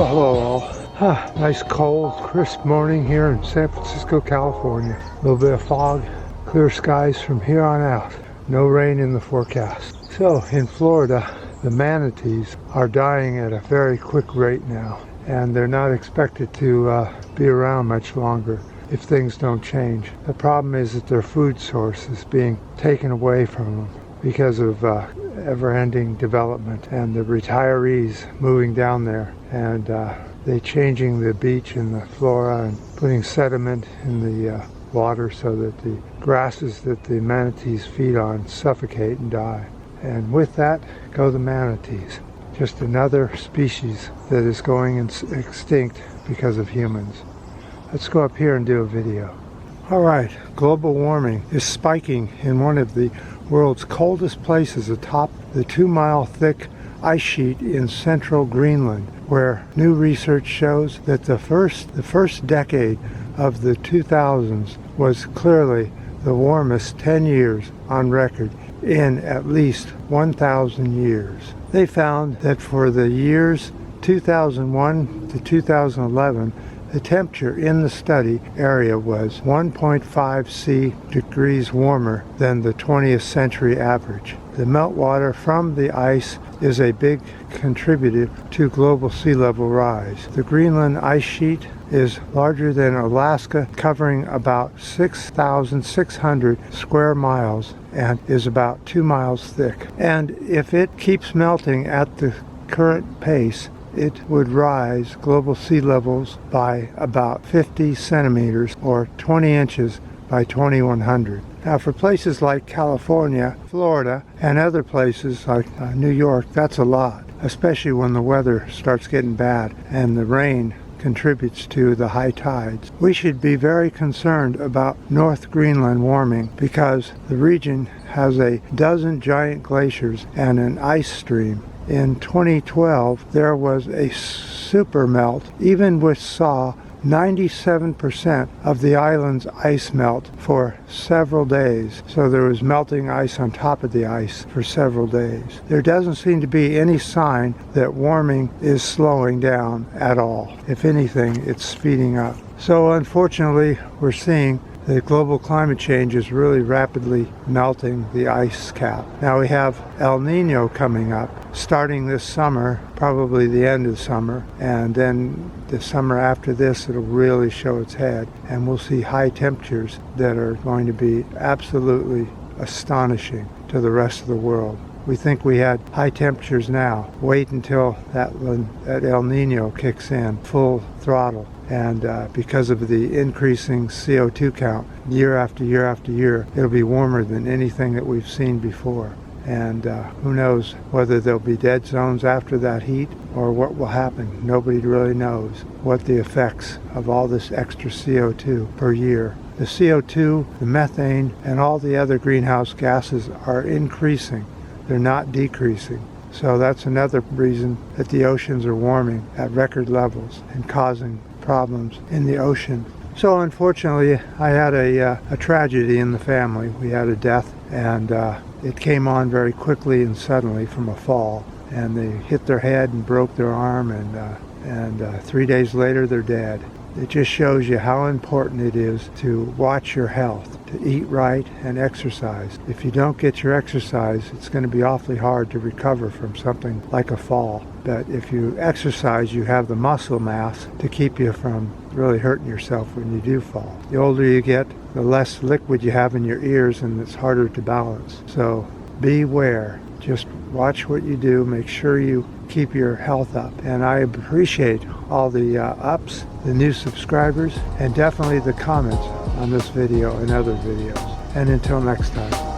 Well, hello all. Nice cold, crisp morning here in San Francisco, California. A little bit of fog, clear skies from here on out. No rain in the forecast. So in Florida, the manatees are dying at a very quick rate now, and they're not expected to be around much longer if things don't change. The problem is that their food source is being taken away from them because of ever-ending development and the retirees moving down there, and they changing the beach and the flora and putting sediment in the water so that the grasses that the manatees feed on suffocate and die. And with that go the manatees. Just another species that is going extinct because of humans. Let's go up here and do a video. Alright, global warming is spiking in one of the world's coldest places atop the 2-mile thick ice sheet in central Greenland, where new research shows that the first decade of the 2000s was clearly the warmest 10 years on record in at least 1,000 years. They found that for the years 2001 to 2011, the temperature in the study area was 1.5 degrees warmer than the 20th century average. The meltwater from the ice is a big contributor to global sea level rise. The Greenland ice sheet is larger than Alaska, covering about 6,600 square miles and is about 2 miles thick. And if it keeps melting at the current pace, it would rise global sea levels by about 50 centimeters or 20 inches by 2100. Now for places like California, Florida, and other places like New York, that's a lot, especially when the weather starts getting bad and the rain contributes to the high tides. We should be very concerned about North Greenland warming because the region has a dozen giant glaciers and an ice stream. In 2012, there was a super melt, even which saw 97% of the island's ice melt for several days. So there was melting ice on top of the ice for several days. There doesn't seem to be any sign that warming is slowing down at all. If anything, it's speeding up. So unfortunately, we're seeing that global climate change is really rapidly melting the ice cap. Now we have El Nino coming up, starting this summer, probably the end of summer, and then the summer after this it'll really show its head, and we'll see high temperatures that are going to be absolutely astonishing to the rest of the world. We think we had high temperatures now. Wait until that El Nino kicks in full throttle. And because of the increasing CO2 count year after year after year, it'll be warmer than anything that we've seen before. And who knows whether there'll be dead zones after that heat or what will happen. Nobody really knows what the effects of all this extra CO2 per year. The CO2, the methane, and all the other greenhouse gases are increasing. They're not decreasing. So that's another reason that the oceans are warming at record levels and causing problems in the ocean. So unfortunately, I had a tragedy in the family. We had a death, and it came on very quickly and suddenly from a fall. And they hit their head and broke their arm, and 3 days later they're dead. It just shows you how important it is to watch your health, to eat right and exercise. If you don't get your exercise, it's going to be awfully hard to recover from something like a fall. But if you exercise, you have the muscle mass to keep you from really hurting yourself when you do fall. The older you get, the less liquid you have in your ears, and it's harder to balance. So beware. Just watch what you do. Make sure you keep your health up. And I appreciate all the ups, the new subscribers, and definitely the comments on this video and other videos. And until next time.